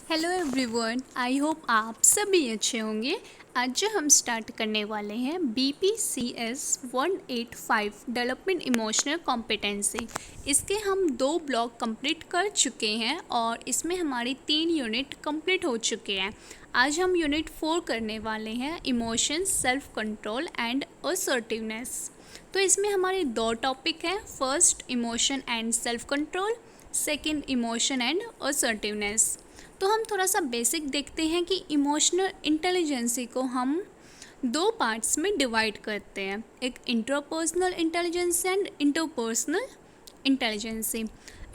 Hello everyone, I hope आप सभी अच्छे होंगे। आज जो हम स्टार्ट करने वाले हैं BPCS 185 डेवलपमेंट इमोशनल कॉम्पिटेंसी। इसके हम 2 ब्लॉक कंप्लीट कर चुके हैं और इसमें हमारी 3 यूनिट कंप्लीट हो चुके हैं। आज हम यूनिट 4 करने वाले हैं, emotions, self control and assertiveness. तो इसमें हमारे 2 टॉपिक हैं, first emotion and self control, second emotion and assertiveness. तो हम थोड़ा सा बेसिक देखते हैं कि इमोशनल इंटेलिजेंसी को हम 2 पार्ट्स में डिवाइड करते हैं, एक intrapersonal intelligence and interpersonal intelligence.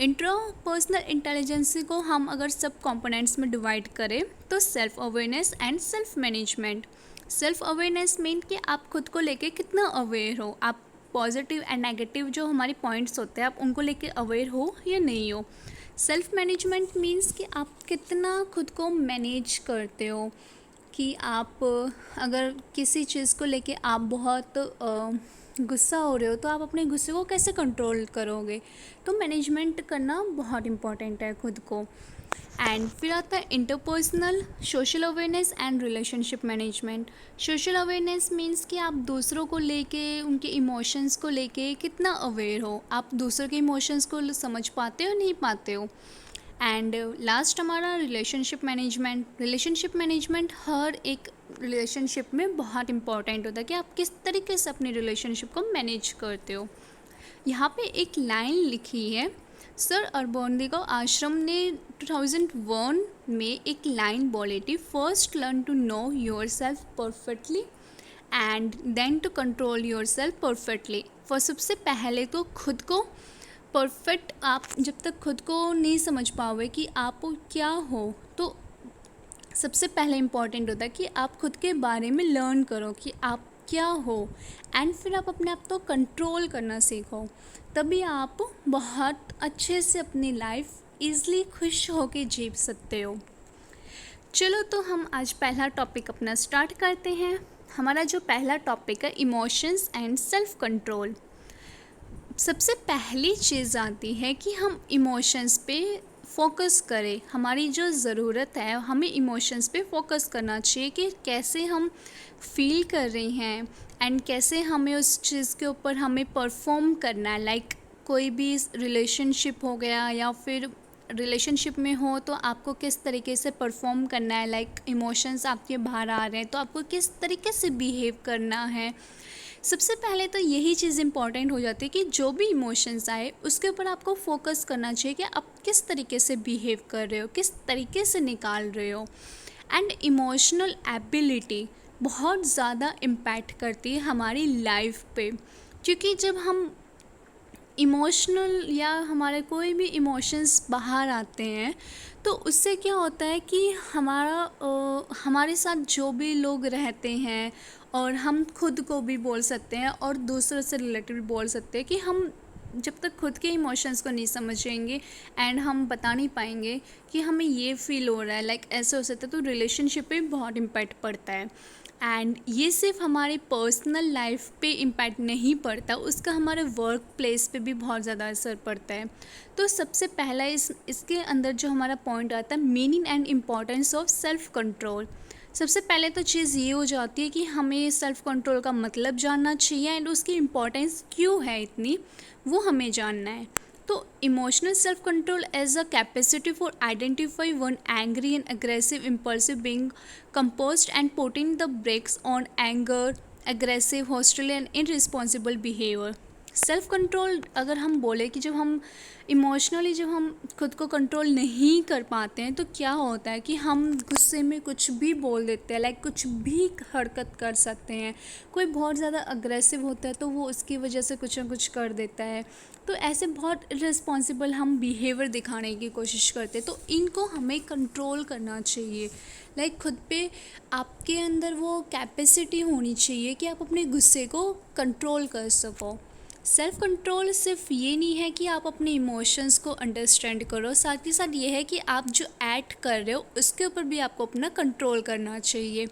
Intrapersonal intelligence को हम अगर सब कंपोनेंट्स में डिवाइड करें तो self awareness and self management. Self awareness mean कि आप खुद को लेके कितना अवेयर हो, आप पॉजिटिव एंड नेगेटिव जो हमारे पॉइंट्स होते हैं आप उनको लेके अवेयर हो या नहीं हो। सेल्फ मैनेजमेंट मीन्स कि आप कितना खुद को मैनेज करते हो, कि आप अगर किसी चीज़ को लेके आप बहुत गुस्सा हो रहे हो तो आप अपने गुस्से को कैसे कंट्रोल करोगे। तो मैनेजमेंट करना बहुत इम्पॉर्टेंट है खुद को। एंड फिर आता है interpersonal social awareness and relationship management. Social awareness means कि आप दूसरों को लेके, उनके इमोशंस को लेके कितना अवेयर हो, आप दूसरों के इमोशंस को समझ पाते हो नहीं पाते हो। एंड लास्ट हमारा रिलेशनशिप मैनेजमेंट। रिलेशनशिप मैनेजमेंट हर एक रिलेशनशिप में बहुत इंपॉर्टेंट होता है कि आप किस तरीके से अपनी रिलेशनशिप को मैनेज करते हो। यहाँ पे एक लाइन लिखी है, सर अरबिंदो आश्रम ने 2001 में एक लाइन बोली थी, first learn to know yourself perfectly and then to control yourself perfectly. सबसे पहले तो खुद को परफेक्ट, आप जब तक खुद को नहीं समझ पाओगे कि आप क्या हो, तो सबसे पहले इम्पॉर्टेंट होता है कि आप खुद के बारे में लर्न करो कि आप क्या हो, एंड फिर आप अपने आप को कंट्रोल करना सीखो। तभी आप बहुत अच्छे से अपनी लाइफ ईज़िली खुश होके जी सकते हो। चलो तो हम आज पहला टॉपिक अपना स्टार्ट करते हैं। हमारा जो पहला टॉपिक है इमोशंस एंड सेल्फ कंट्रोल। सबसे पहली चीज़ आती है कि हम इमोशंस पे फोकस करें। हमारी जो ज़रूरत है, हमें इमोशंस पे फोकस करना चाहिए कि कैसे हम फील कर रहे हैं एंड कैसे हमें उस चीज़ के ऊपर हमें परफॉर्म करना है। लाइक कोई भी रिलेशनशिप हो गया या फिर रिलेशनशिप में हो तो आपको किस तरीके से परफॉर्म करना है। लाइक इमोशंस आपके बाहर आ रहे हैं तो आपको किस तरीके से बिहेव करना है। सबसे पहले तो यही चीज़ इम्पॉर्टेंट हो जाती है कि जो भी इमोशंस आए उसके ऊपर आपको फोकस करना चाहिए कि आप किस तरीके से बिहेव कर रहे हो, किस तरीके से निकाल रहे हो। एंड इमोशनल एबिलिटी बहुत ज़्यादा इम्पैक्ट करती है हमारी लाइफ पे, क्योंकि जब हम इमोशनल या हमारे कोई भी इमोशंस बाहर आते हैं तो उससे क्या होता है कि हमारे साथ जो भी लोग रहते हैं, और हम खुद को भी बोल सकते हैं और दूसरों से रिलेटेड बोल सकते हैं कि हम जब तक खुद के इमोशंस को नहीं समझेंगे एंड हम बता नहीं पाएंगे कि हमें ये फील हो रहा है, लाइक ऐसे हो सकता है, तो रिलेशनशिप पे बहुत इम्पैक्ट पड़ता है। एंड ये सिर्फ हमारी पर्सनल लाइफ पे इम्पैक्ट नहीं पड़ता, उसका हमारे वर्क प्लेस पे भी बहुत ज़्यादा असर पड़ता है। तो सबसे पहला इसके अंदर जो हमारा पॉइंट आता है, meaning and importance of self control. सबसे पहले तो चीज़ ये हो जाती है कि हमें सेल्फ कंट्रोल का मतलब जानना चाहिए एंड उसकी इम्पॉर्टेंस क्यों है इतनी, वो हमें जानना है। तो emotional self control as a capacity for identify one angry and aggressive impulsive being composed and putting the brakes on anger, aggressive, hostile and irresponsible behavior। Self control अगर हम बोले कि जब हम इमोशनली जब हम खुद को कंट्रोल नहीं कर पाते हैं तो क्या होता है कि हम गुस्से में कुछ भी बोल देते हैं, लाइक कुछ भी हरकत कर सकते हैं। कोई बहुत ज़्यादा अग्रेसिव होता है तो वो उसकी वजह से कुछ ना कुछ कर देता है। तो ऐसे बहुत इररिस्पॉन्सिबल हम बिहेवियर दिखाने की कोशिश करते हैं। तो इनको हमें कंट्रोल करना चाहिए। लाइक खुद पे आपके अंदर वो कैपेसिटी होनी चाहिए कि आप अपने गुस्से को कंट्रोल कर सको। सेल्फ कंट्रोल सिर्फ ये नहीं है कि आप अपने इमोशंस को अंडरस्टैंड करो, साथ ही साथ ये है कि आप जो एक्ट कर रहे हो उसके ऊपर भी आपको अपना कंट्रोल करना चाहिए।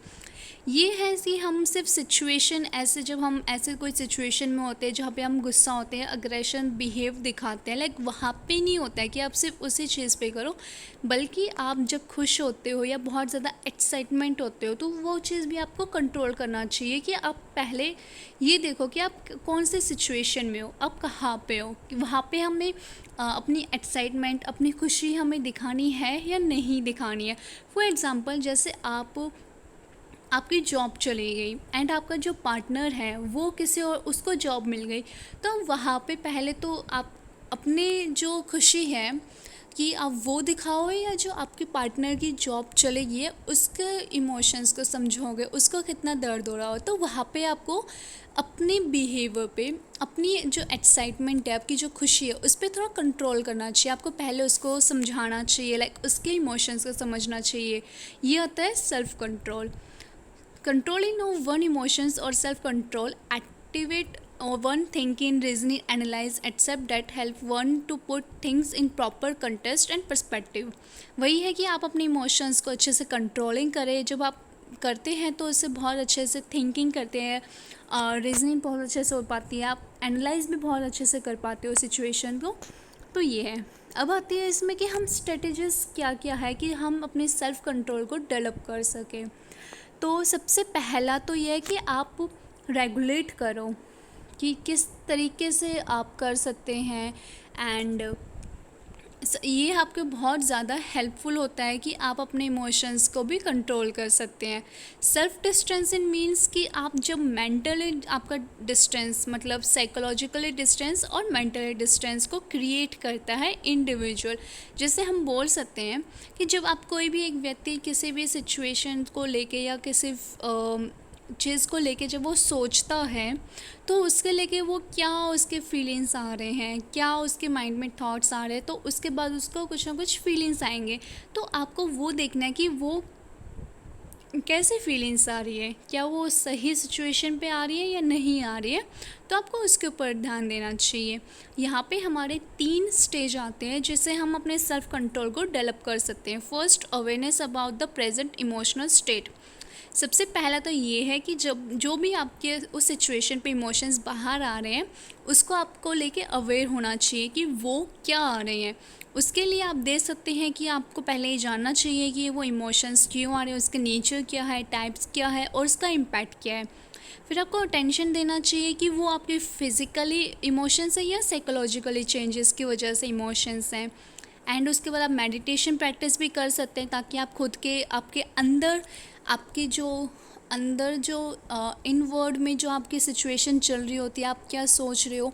ये है कि हम सिर्फ सिचुएशन ऐसे, जब हम ऐसे कोई सिचुएशन में होते हैं जहाँ पे हम गुस्सा होते हैं, अग्रेशन बिहेव दिखाते हैं, लाइक वहाँ पे नहीं होता है कि आप सिर्फ उसी चीज़ पे करो, बल्कि आप जब खुश होते हो या बहुत ज़्यादा एक्साइटमेंट होते हो तो वो चीज़ भी आपको कंट्रोल करना चाहिए कि आप पहले ये देखो कि आप कौन से सिचुएशन में हो, आप कहाँ पे हो, कि वहाँ पे हमें अपनी एक्साइटमेंट, अपनी खुशी हमें दिखानी है या नहीं दिखानी है। फॉर एग्ज़ाम्पल, जैसे आपकी जॉब चली गई एंड आपका जो पार्टनर है वो किसी और, उसको जॉब मिल गई, तो वहाँ पे पहले तो आप अपने जो खुशी है कि आप वो दिखाओ, या जो आपके पार्टनर की जॉब चली गई है उसके इमोशंस को समझोगे, उसको कितना दर्द हो रहा हो, तो वहाँ पे आपको अपने बिहेवियर पे, अपनी जो एक्साइटमेंट है, आपकी जो खुशी है, उस पर थोड़ा कंट्रोल करना चाहिए। आपको पहले उसको समझाना चाहिए, लाइक उसके इमोशंस को समझना चाहिए। ये होता है self control. Controlling of one emotions or self-control activate one thinking, reasoning, analyze, accept that help one to put things in proper context and perspective। वही है कि आप अपने इमोशंस को अच्छे से कंट्रोलिंग करें। जब आप करते हैं तो उससे बहुत अच्छे से थिंकिंग करते हैं, रीजनिंग बहुत अच्छे से हो पाती है, आप एनालाइज भी बहुत अच्छे से कर पाते हो सिचुएशन को। तो ये है। अब आती है इसमें कि हम स्ट्रेटजीज क्या क्या है कि हम अपने सेल्फ कंट्रोल को डेवलप कर सकें। तो सबसे पहला तो ये है कि आप रेगुलेट करो कि किस तरीके से आप कर सकते हैं, एंड ये आपके बहुत ज़्यादा हेल्पफुल होता है कि आप अपने इमोशंस को भी कंट्रोल कर सकते हैं। सेल्फ डिस्टेंस इन मीन्स कि आप जब मेंटली आपका डिस्टेंस, मतलब साइकोलॉजिकली डिस्टेंस और मेंटली डिस्टेंस को क्रिएट करता है इंडिविजुअल। जैसे हम बोल सकते हैं कि जब आप कोई भी एक व्यक्ति किसी भी सिचुएशन को लेके या किसी चीज़ को लेके जब वो सोचता है, तो उसके लेके वो क्या उसके फीलिंग्स आ रहे हैं, क्या उसके माइंड में थॉट्स आ रहे हैं, तो उसके बाद उसको कुछ ना कुछ फीलिंग्स आएंगे। तो आपको वो देखना है कि वो कैसे फीलिंग्स आ रही है, क्या वो सही सिचुएशन पे आ रही है या नहीं आ रही है, तो आपको उसके ऊपर ध्यान देना चाहिए। यहाँ पे हमारे 3 स्टेज आते हैं जिससे हम अपने सेल्फ कंट्रोल को डेवलप कर सकते हैं। First, awareness about the present emotional state. सबसे पहला तो ये है कि जब जो भी आपके उस सिचुएशन पे इमोशंस बाहर आ रहे हैं, उसको आपको लेके अवेयर होना चाहिए कि वो क्या आ रहे हैं। उसके लिए आप देख सकते हैं कि आपको पहले ये जानना चाहिए कि वो इमोशंस क्यों आ रहे हैं, उसके नेचर क्या है, टाइप्स क्या है और उसका इम्पैक्ट क्या है। फिर आपको अटेंशन देना चाहिए कि वो आपके फिज़िकली इमोशंस है या साइकोलॉजिकली चेंजेस की वजह से इमोशंस हैं। एंड उसके बाद आप मेडिटेशन प्रैक्टिस भी कर सकते हैं ताकि आप खुद के, आपके अंदर, आपके जो अंदर जो इनवर्ड में जो आपकी सिचुएशन चल रही होती है, आप क्या सोच रहे हो,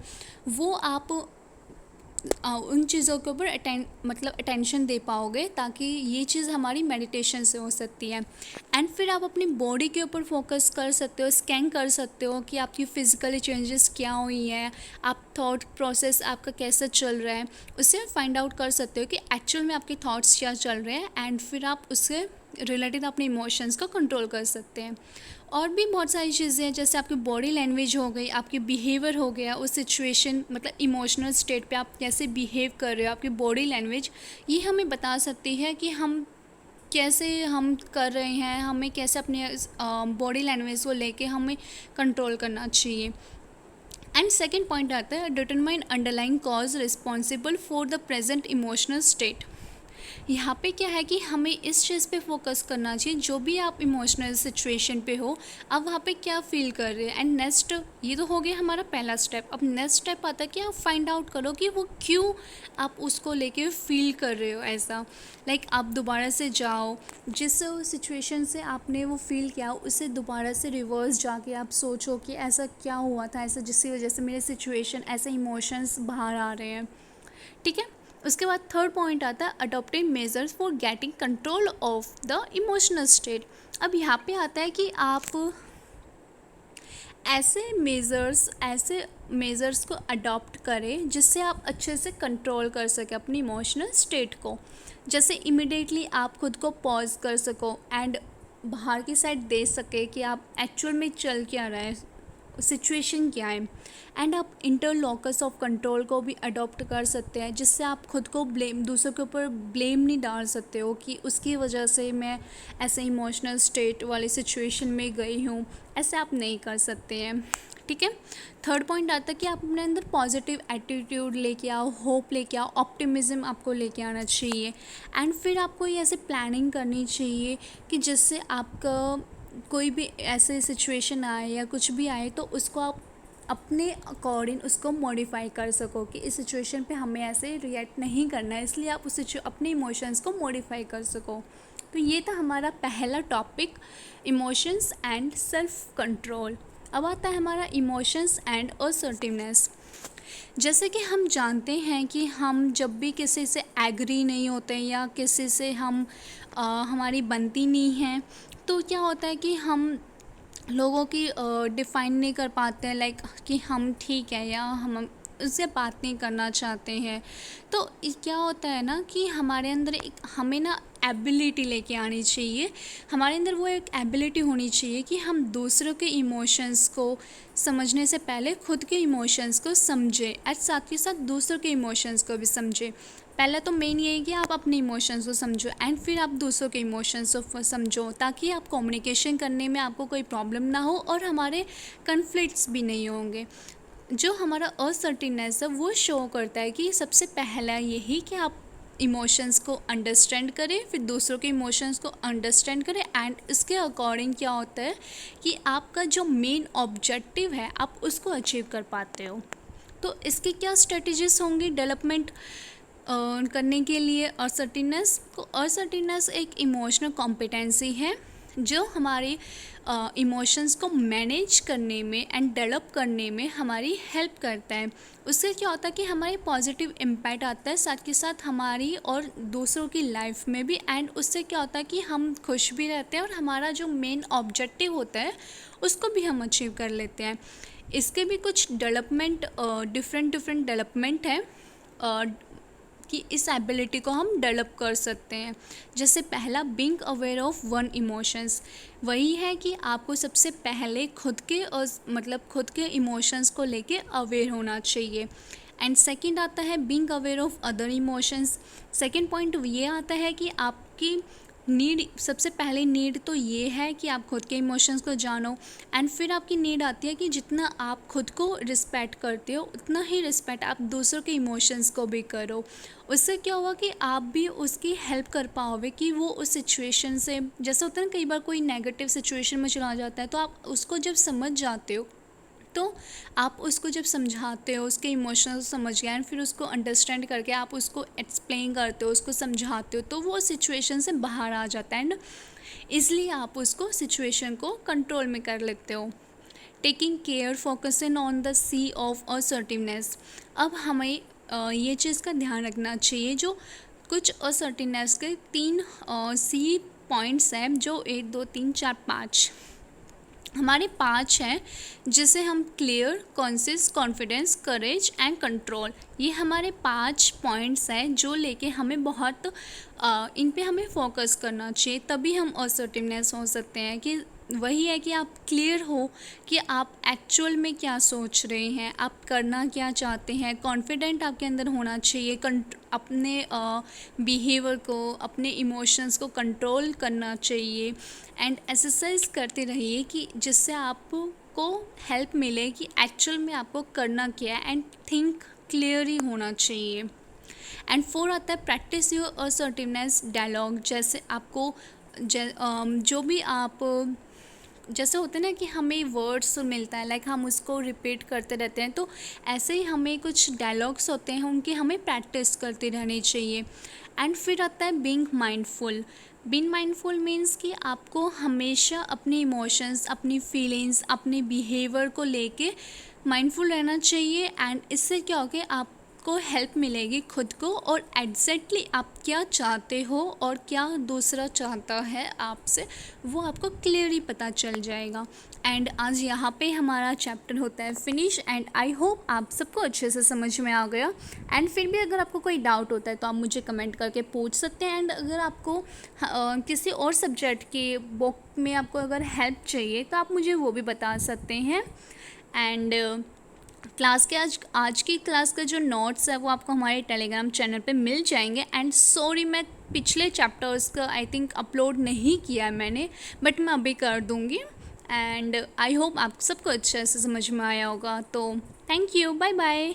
वो आप उन चीज़ों के ऊपर अटेंशन दे पाओगे, ताकि ये चीज़ हमारी मेडिटेशन से हो सकती है। एंड फिर आप अपनी बॉडी के ऊपर फोकस कर सकते हो, स्कैन कर सकते हो कि आपकी फ़िज़िकली चेंजेस क्या हुई हैं, आप थॉट प्रोसेस आपका कैसा चल रहा है, उससे फाइंड आउट कर सकते हो कि एक्चुअल में आपके थॉट्स क्या चल रहे हैं, एंड फिर आप उससे रिलेटेड अपने इमोशंस को कंट्रोल कर सकते हैं। और भी बहुत सारी चीज़ें हैं, जैसे आपकी बॉडी लैंग्वेज हो गई, आपकी बिहेवियर हो गया, उस सिचुएशन मतलब इमोशनल स्टेट पे आप कैसे बिहेव कर रहे हो, आपकी बॉडी लैंग्वेज ये हमें बता सकती है कि हम कैसे हम कर रहे हैं, हमें कैसे अपने बॉडी लैंग्वेज को लेके हमें कंट्रोल करना चाहिए। एंड सेकेंड पॉइंट आता है determine underlying cause responsible for the present emotional state. यहाँ पे क्या है कि हमें इस चीज़ पे फोकस करना चाहिए, जो भी आप इमोशनल सिचुएशन पे हो, आप वहाँ पे क्या फील कर रहे हैं। एंड नेक्स्ट, ये तो हो गया हमारा पहला स्टेप। अब नेक्स्ट स्टेप आता है कि आप फाइंड आउट करो कि वो क्यों आप उसको लेके फील कर रहे हो ऐसा। लाइक आप दोबारा से जाओ, जिस सिचुएशन से आपने वो फील किया उसे दोबारा से रिवर्स जाके आप सोचो कि ऐसा क्या हुआ था, ऐसा जिसकी वजह से मेरे सिचुएशन, ऐसे इमोशंस बाहर आ रहे हैं। ठीक है। उसके बाद थर्ड पॉइंट आता है adopting measures for getting control of the emotional state. अब यहाँ पे आता है कि आप ऐसे मेज़र्स को अडॉप्ट करें जिससे आप अच्छे से कंट्रोल कर सकें अपनी इमोशनल स्टेट को। जैसे इमिडिएटली आप खुद को पॉज कर सको एंड बाहर की साइड देख सके कि आप एक्चुअल में चल क्या रहा है सिचुएशन क्या है। एंड आप इंटरलॉकस ऑफ कंट्रोल को भी अडॉप्ट कर सकते हैं, जिससे आप खुद को दूसरों के ऊपर ब्लेम नहीं डाल सकते हो कि उसकी वजह से मैं ऐसे इमोशनल स्टेट वाली सिचुएशन में गई हूँ। ऐसे आप नहीं कर सकते हैं, ठीक है। थर्ड पॉइंट आता है कि आप अपने अंदर पॉजिटिव एटीट्यूड लेके आओ, होप लेके आओ, ऑप्टिमिज्म आपको लेके आना चाहिए। एंड फिर आपको ये ऐसे प्लानिंग करनी चाहिए कि जिससे आपका कोई भी ऐसे सिचुएशन आए या कुछ भी आए तो उसको आप अपने अकॉर्डिंग उसको मॉडिफाई कर सको कि इस सिचुएशन पे हमें ऐसे रिएक्ट नहीं करना है, इसलिए आप उस अपने इमोशंस को मॉडिफाई कर सको। तो ये था हमारा पहला topic, emotions and self control. अब आता है हमारा इमोशंस एंड असर्टिवनेस। जैसे कि हम जानते हैं कि हम जब भी किसी से एग्री नहीं होते या किसी से हमारी बनती नहीं है, तो क्या होता है कि हम लोगों की डिफ़ाइन नहीं कर पाते हैं, लाइक कि हम ठीक है या हम उससे बात नहीं करना चाहते हैं। तो क्या होता है ना कि हमारे अंदर हमें ना एबिलिटी लेके आनी चाहिए, हमारे अंदर वो एक एबिलिटी होनी चाहिए कि हम दूसरों के इमोशंस को समझने से पहले खुद के इमोशंस को समझें और साथ ही साथ दूसरों के इमोशंस को भी समझें। पहला तो मेन ये है कि आप अपने इमोशंस को समझो एंड फिर आप दूसरों के इमोशंस को समझो, ताकि आप कम्युनिकेशन करने में आपको कोई प्रॉब्लम ना हो और हमारे कन्फ्लिक्ट्स भी नहीं होंगे। जो हमारा असर्टिवनेस है वो शो करता है कि सबसे पहला यही कि आप इमोशंस को अंडरस्टैंड करें, फिर दूसरों के इमोशंस को अंडरस्टैंड करें एंड इसके अकॉर्डिंग क्या होता है कि आपका जो मेन ऑब्जेक्टिव है आप उसको अचीव कर पाते हो। तो इसकी क्या स्ट्रेटजीज होंगी डेवलपमेंट करने के लिए असर्टिवनेस को? असर्टिवनेस एक इमोशनल कॉम्पिटेंसी है जो हमारी इमोशंस को मैनेज करने में एंड डेवलप करने में हमारी हेल्प करता है। उससे क्या होता है कि हमारे पॉजिटिव इम्पैक्ट आता है साथ के साथ हमारी और दूसरों की लाइफ में भी, एंड उससे क्या होता है कि हम खुश भी रहते हैं और हमारा जो मेन ऑब्जेक्टिव होता है उसको भी हम अचीव कर लेते हैं। इसके भी कुछ डेवलपमेंट डिफरेंट डेवलपमेंट है कि इस एबिलिटी को हम डेवलप कर सकते हैं। जैसे पहला, being aware of one emotions, वही है कि आपको सबसे पहले खुद के इमोशंस को लेके अवेयर होना चाहिए। एंड सेकंड आता है being aware of other emotions. Second point ये आता है कि आपकी नीड, सबसे पहले नीड तो ये है कि आप खुद के इमोशंस को जानो एंड फिर आपकी नीड आती है कि जितना आप खुद को रिस्पेक्ट करते हो उतना ही रिस्पेक्ट आप दूसरों के इमोशंस को भी करो। उससे क्या हुआ कि आप भी उसकी हेल्प कर पाओगे कि वो उस सिचुएशन से, जैसे होता है ना कई बार कोई नेगेटिव सिचुएशन में चला जाता है तो आप उसको जब समझ जाते हो तो आप उसको जब समझाते हो, उसके इमोशंस समझ गए एंड फिर उसको अंडरस्टैंड करके आप उसको एक्सप्लेन करते हो, उसको समझाते हो, तो वो सिचुएशन से बाहर आ जाता है एंड इसलिए आप उसको सिचुएशन को कंट्रोल में कर लेते हो। Taking care, focusing on the sea of assertiveness. अब हमें ये चीज़ का ध्यान रखना चाहिए, जो कुछ असर्टिवनेस के 3 सी पॉइंट्स हैं, जो 1 2 3 4 5 हमारे 5 हैं, जिसे हम clear, conscious, confidence, courage and control, ये हमारे 5 पॉइंट्स हैं जो लेके हमें बहुत इन पे हमें फोकस करना चाहिए, तभी हम असर्टिवनेस हो सकते हैं। कि वही है कि आप क्लियर हो कि आप एक्चुअल में क्या सोच रहे हैं, आप करना क्या चाहते हैं। कॉन्फिडेंट आपके अंदर होना चाहिए, अपने बिहेवियर को, अपने इमोशंस को कंट्रोल करना चाहिए एंड एक्सरसाइज करते रहिए कि जिससे आपको हेल्प मिले कि एक्चुअल में आपको करना क्या है एंड थिंक क्लियरली होना चाहिए। एंड 4 आता है प्रैक्टिस योर असर्टिवनेस डायलॉग। जैसे आपको जो भी आप, जैसे होते हैं ना कि हमें वर्ड्स मिलता है, लाइक हम उसको रिपीट करते रहते हैं, तो ऐसे ही हमें कुछ डायलॉग्स होते हैं उनकी हमें प्रैक्टिस करती रहनी चाहिए। एंड फिर आता है being mindful. Being mindful means कि आपको हमेशा अपने इमोशंस, अपनी फीलिंग्स, अपने बिहेवियर को लेके माइंडफुल रहना चाहिए एंड इससे क्या होगा आपको हेल्प मिलेगी खुद को, और एग्जैक्टली आप क्या चाहते हो और क्या दूसरा चाहता है आपसे, वो आपको क्लियरली पता चल जाएगा। एंड आज यहाँ पे हमारा चैप्टर होता है फिनिश एंड आई होप आप सबको अच्छे से समझ में आ गया। एंड फिर भी अगर आपको कोई डाउट होता है तो आप मुझे कमेंट करके पूछ सकते हैं। एंड अगर आपको किसी और सब्जेक्ट के बुक में आपको अगर हेल्प चाहिए तो आप मुझे वो भी बता सकते हैं। एंड क्लास के आज की क्लास का जो नोट्स है वो आपको हमारे टेलीग्राम चैनल पे मिल जाएंगे। एंड सॉरी, मैं पिछले चैप्टर्स का आई थिंक अपलोड नहीं किया है मैंने, बट मैं अभी कर दूँगी। एंड आई होप आप सबको अच्छे से समझ में आया होगा। तो थैंक यू, बाय बाय।